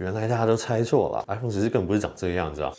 原来大家都猜错了，iPhone 14根本不是长这个样子啊。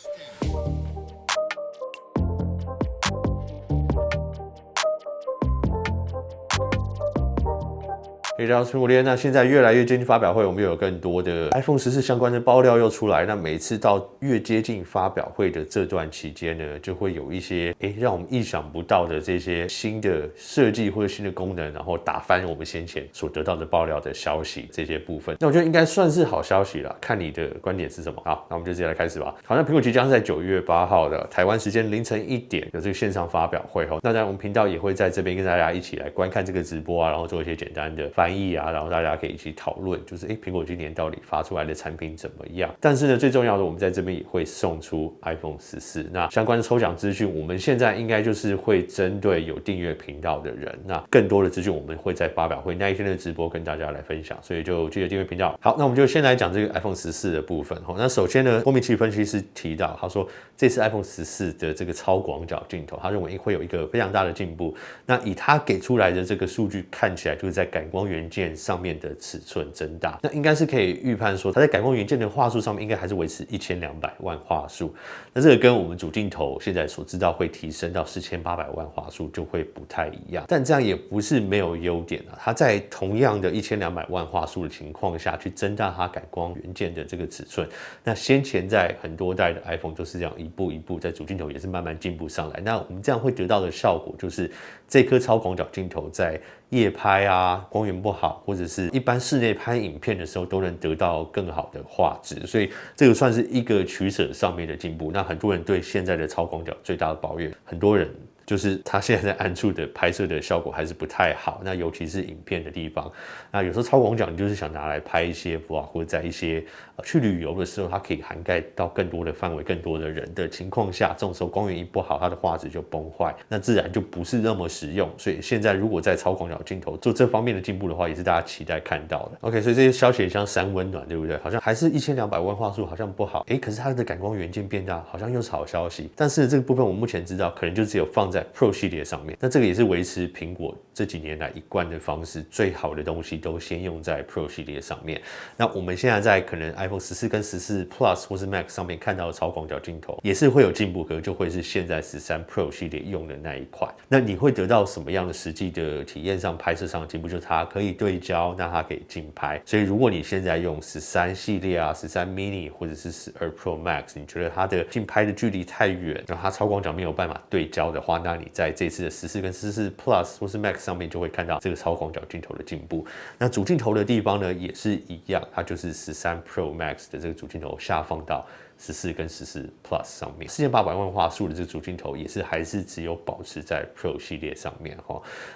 大家好，我是苹果猎人。那现在越来越接近发表会，我们又有更多的 iPhone 14相关的爆料又出来。那每次到越接近发表会的这段期间呢，就会有一些让我们意想不到的这些新的设计或者新的功能，然后打翻我们先前所得到的爆料的消息这些部分。那我觉得应该算是好消息啦，看你的观点是什么。好，那我们就直接来开始吧。好，那苹果即将在9月8号的台湾时间凌晨1点有这个线上发表会那当然我们频道也会在这边跟大家一起来观看这个直播啊，然后做一些简单的翻译啊，然后大家可以一起讨论，就是苹果今年到底发出来的产品怎么样？但是呢，最重要的，我们在这边也会送出 iPhone 14。那相关的抽奖资讯，我们现在应该就是会针对有订阅频道的人，那更多的资讯我们会在发表会那一天的直播跟大家来分享，所以就记得订阅频道。好，那我们就先来讲这个 iPhone 14的部分。那首先呢，郭明奇分析师提到，他说这次 iPhone 14的这个超广角镜头，他认为会有一个非常大的进步。那以他给出来的这个数据看起来，就是在感光元件上面的尺寸增大，那应该是可以预判说，它在感光元件的画素上面应该还是维持1200万画素。那这个跟我们主镜头现在所知道会提升到4800万画素就会不太一样。但这样也不是没有优点啊，它在同样的1200万画素的情况下去增大它感光元件的这个尺寸。那先前在很多代的 iPhone 都是这样一步一步，在主镜头也是慢慢进步上来。那我们这样会得到的效果就是，这颗超广角镜头在夜拍啊，光源不好，或者是一般室内拍影片的时候，都能得到更好的画质，所以这个算是一个取舍上面的进步。那很多人对现在的超广角最大的抱怨，很多人就是它现在在暗处的拍摄的效果还是不太好，那尤其是影片的地方，那有时候超广角你就是想拿来拍一些vlog，或者在一些去旅游的时候，它可以涵盖到更多的范围、更多的人的情况下，这种时候光源一不好，它的画质就崩坏，那自然就不是那么实用。所以现在如果在超广角镜头做这方面的进步的话，也是大家期待看到的。OK， 所以这些消息像三温暖，对不对？好像还是1200万画素，好像不好。可是它的感光元件变大，好像又是好消息。但是这个部分我目前知道，可能就只有放在 Pro 系列上面。那这个也是维持苹果这几年来一贯的方式，最好的东西都先用在 Pro 系列上面。那我们现在在可能 iPhone 14跟14 Plus 或是 Max 上面看到的超广角镜头，也是会有进步，可就会是现在13 Pro 系列用的那一款。那你会得到什么样的实际的体验上、拍摄上的进步？就是它可以对焦，那它可以近拍。所以如果你现在用13系列啊、13 mini 或者是12 Pro Max， 你觉得它的近拍的距离太远，然后它超广角没有办法对焦的话，那你在这次的14跟14 Plus 或是 Max 上面就会看到这个超广角镜头的进步。那主镜头的地方呢，也是一样，它就是13 Pro Max 的这个主镜头下放到14跟14 Plus 上面，4800万画素的这个主镜头也是还是只有保持在 Pro 系列上面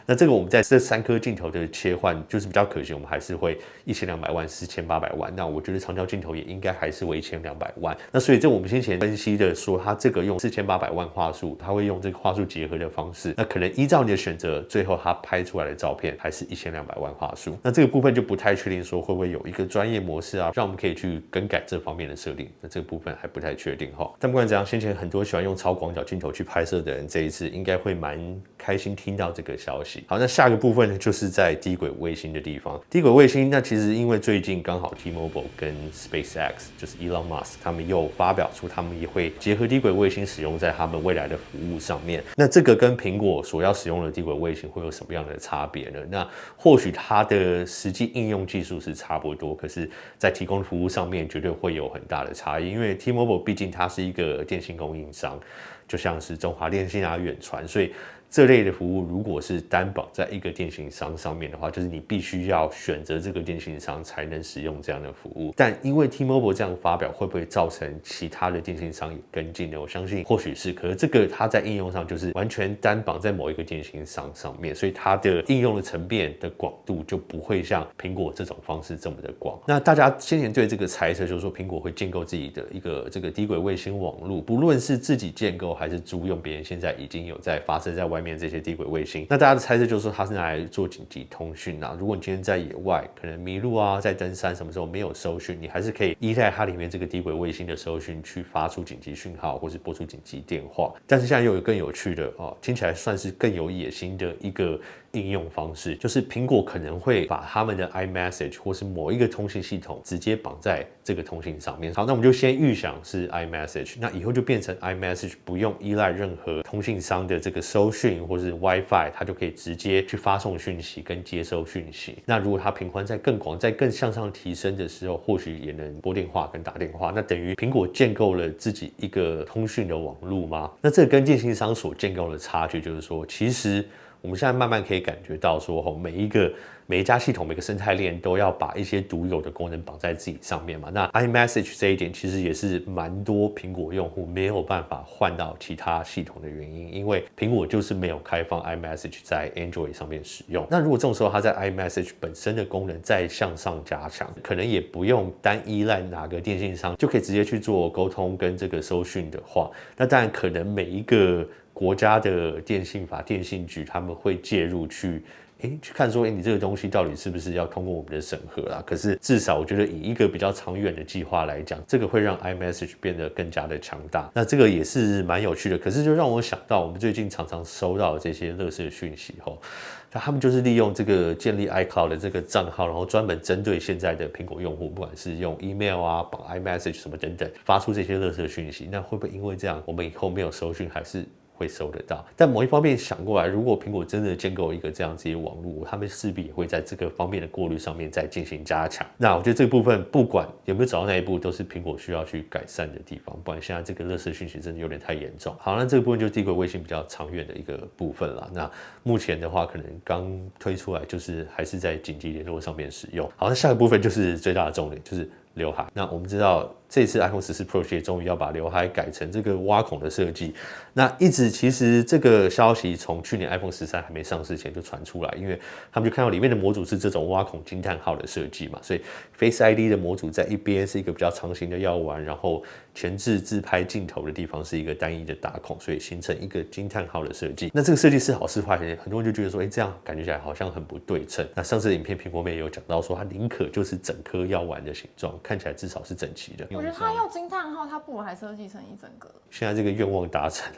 那这个我们在这3颗镜头的切换就是比较可惜，我们还是会1200万、4800万。那我觉得长焦镜头也应该还是为1200万。那所以这我们先前分析的说，它这个用4800万画素，它会用这个画素结合的方式，那可能依照你的选择，最后它拍出来的照片还是1200万画素。那这个部分就不太确定说会不会有一个专业模式啊，让我们可以去更改这方面的设定。那这个部分还不太确定但不管怎样，先前很多喜欢用超广角镜头去拍摄的人，这一次应该会蛮开心听到这个消息。好，那下个部分呢，就是在低轨卫星的地方。低轨卫星，那其实因为最近刚好 T-Mobile 跟 SpaceX， 就是 Elon Musk， 他们又发表出他们也会结合低轨卫星使用在他们未来的服务上面。那这个跟苹果所要使用的低轨卫星会有什么样的差别呢？那或许它的实际应用技术是差不多，可是在提供的服务上面绝对会有很大的差异，因为 T-Mobile 毕竟它是一个电信供应商，就像是中华电信啊、远传，所以这类的服务如果是单绑在一个电信商上面的话，就是你必须要选择这个电信商才能使用这样的服务。但因为 T-Mobile 这样发表，会不会造成其他的电信商也跟进呢？我相信或许是，可是这个它在应用上就是完全单绑在某一个电信商上面，所以它的应用的层面的广度就不会像苹果这种方式这么的广。那大家先前对这个猜测就是说，苹果会建构自己的一个这个低轨卫星网络，不论是自己建构还是租用别人现在已经有在发射在外面这些低轨卫星，那大家的猜测就是说它是拿来做紧急通讯啊。如果你今天在野外可能迷路啊，在登山什么时候没有收讯，你还是可以依赖它里面这个低轨卫星的收讯去发出紧急讯号，或是拨出紧急电话。但是现在又有更有趣的听起来算是更有野心的一个应用方式，就是苹果可能会把他们的 iMessage 或是某一个通信系统直接绑在这个通信上面。好，那我们就先预想是 iMessage， 那以后就变成 iMessage 不用依赖任何通信商的这个收讯或是 WiFi， 它就可以直接去发送讯息跟接收讯息。那如果它频宽在更广、在更向上提升的时候，或许也能拨电话跟打电话。那等于苹果建构了自己一个通讯的网路吗？那这跟电信商所建构的差距就是说，其实我们现在慢慢可以感觉到说，每一家系统、每个生态链都要把一些独有的功能绑在自己上面嘛。那 iMessage 这一点其实也是蛮多苹果用户没有办法换到其他系统的原因，因为苹果就是没有开放 iMessage 在 Android 上面使用。那如果这种时候它在 iMessage 本身的功能再向上加强，可能也不用单依赖哪个电信商就可以直接去做沟通跟这个收讯的话，那当然可能每一个国家的电信法、电信局他们会介入去看说，你这个东西到底是不是要通过我们的审核啦？可是至少我觉得以一个比较长远的计划来讲，这个会让 iMessage 变得更加的强大。那这个也是蛮有趣的。可是就让我想到，我们最近常常收到的这些垃圾讯息后，那他们就是利用这个建立 iCloud 的这个账号，然后专门针对现在的苹果用户，不管是用 email 啊、绑 iMessage 什么等等，发出这些垃圾讯息。那会不会因为这样，我们以后没有收讯还是会收得到？但某一方面想过来，如果苹果真的建构一个这样子的网络，他们势必也会在这个方面的过滤上面再进行加强。那我觉得这个部分不管有没有找到那一步，都是苹果需要去改善的地方。不然现在这个垃圾讯息真的有点太严重。好，那这个部分就是帝国卫星比较长远的一个部分啦。那目前的话，可能刚推出来就是还是在紧急联络上面使用。好，那下个部分就是最大的重点，就是刘海。那我们知道这次 iPhone 14 Pro 系列终于要把刘海改成这个挖孔的设计。那一直其实这个消息从去年 iPhone 13还没上市前就传出来，因为他们就看到里面的模组是这种挖孔惊叹号的设计嘛，所以 Face ID 的模组在一边是一个比较长形的药丸，然后前置自拍镜头的地方是一个单一的打孔，所以形成一个惊叹号的设计。那这个设计是好是坏，很多人就觉得说，这样感觉起来好像很不对称。那上次的影片苹果妹也有讲到说，它宁可就是整颗药丸的形状，看起来至少是整齐的。我觉得它要惊叹号，它不如还设计成一整个。现在这个愿望达成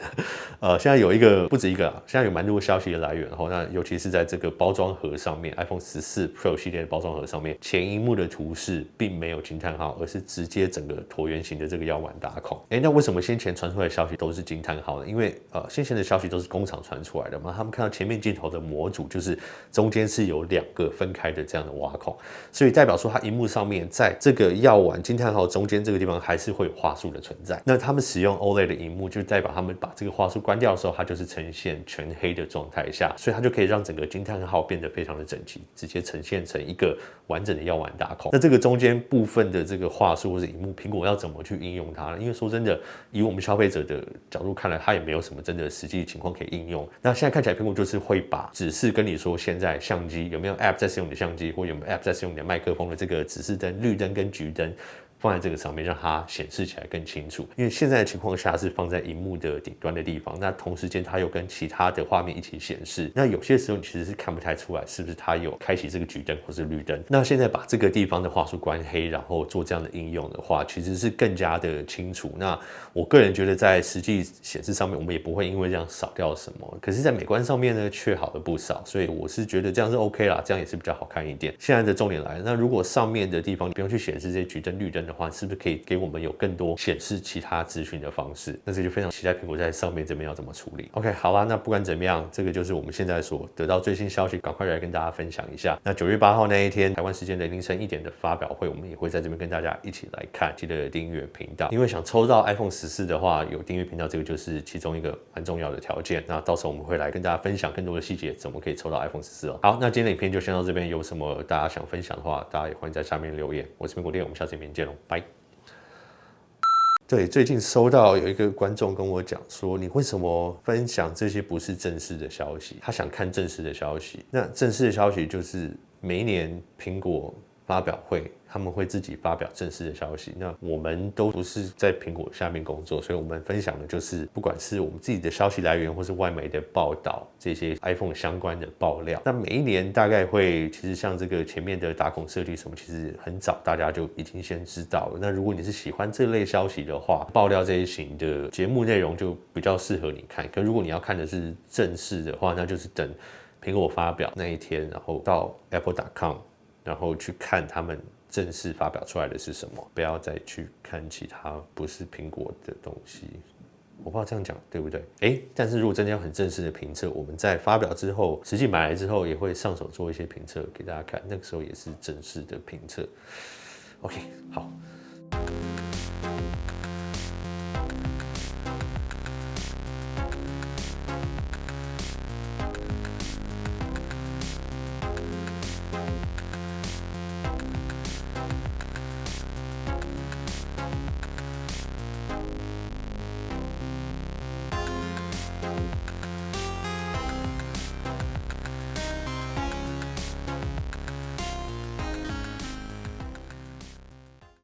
了，现在有一个不止一个啦，现在有蛮多消息的来源，那尤其是在这个包装盒上面 ，iPhone 14 Pro 系列的包装盒上面，前萤幕的图示并没有惊叹号，而是直接整个椭圆形的这个药丸打孔。那为什么先前传出来的消息都是惊叹号呢？因为先前的消息都是工厂传出来的嘛，他们看到前面镜头的模组就是中间是有2个分开的这样的挖孔，所以代表说它萤幕上面在这个药丸惊叹号中间这个地方还是会有画素的存在。那他们使用 OLED 的萤幕，就代表他们把这个画素关掉的时候，它就是呈现全黑的状态下，所以它就可以让整个惊叹号变得非常的整齐，直接呈现成一个完整的药丸打孔。那这个中间部分的这个画素或者萤幕，苹果要怎么去应用它呢？因为说真的，以我们消费者的角度看来，它也没有什么真的实际情况可以应用。那现在看起来，苹果就是会把指示跟你说，现在相机有没有 App 在使用你的相机，或有没有 App 在使用你的麦克风的这个指示灯，绿灯跟橘灯，放在这个上面，让它显示起来更清楚。因为现在的情况下是放在萤幕的顶端的地方，那同时间它又跟其他的画面一起显示，那有些时候你其实是看不太出来是不是它有开启这个橘灯或是绿灯。那现在把这个地方的画素关黑，然后做这样的应用的话，其实是更加的清楚。那我个人觉得在实际显示上面，我们也不会因为这样少掉什么，可是在美观上面呢，却好了不少。所以我是觉得这样是 OK 啦，这样也是比较好看一点。现在的重点来了，那如果上面的地方你不用去显示这些橘灯、绿灯的话，是不是可以给我们有更多显示其他资讯的方式？那这就非常期待苹果在上面这边要怎么处理。OK， 好啦，那不管怎么样，这个就是我们现在所得到最新消息，赶快来跟大家分享一下。那9月8号那一天，台湾时间的凌晨1点的发表会，我们也会在这边跟大家一起来看，记得订阅频道。因为想抽到 iPhone 14的话，有订阅频道，这个就是其中一个蛮重要的条件。那到时候我们会来跟大家分享更多的细节，怎么可以抽到 iPhone 14哦。好，那今天的影片就先到这边，有什么大家想分享的话，大家也欢迎在下面留言。我是苹果店，我们下次影片见喽，拜。对，最近收到有一个观众跟我讲说，你为什么分享这些不是正式的消息？他想看正式的消息。那正式的消息就是每一年苹果发表会，他们会自己发表正式的消息。那我们都不是在苹果下面工作，所以我们分享的就是不管是我们自己的消息来源，或是外媒的报道，这些 iPhone 相关的爆料。那每一年大概会，其实像这个前面的打孔设计什么，其实很早大家就已经先知道了。那如果你是喜欢这类消息的话，爆料这一型的节目内容就比较适合你看。可如果你要看的是正式的话，那就是等苹果发表那一天，然后到 apple.com， 然后去看他们正式发表出来的是什么，不要再去看其他不是苹果的东西。我不知道这样讲对不对？但是如果真的要很正式的评测，我们在发表之后，实际买来之后，也会上手做一些评测给大家看，那个时候也是正式的评测。OK， 好。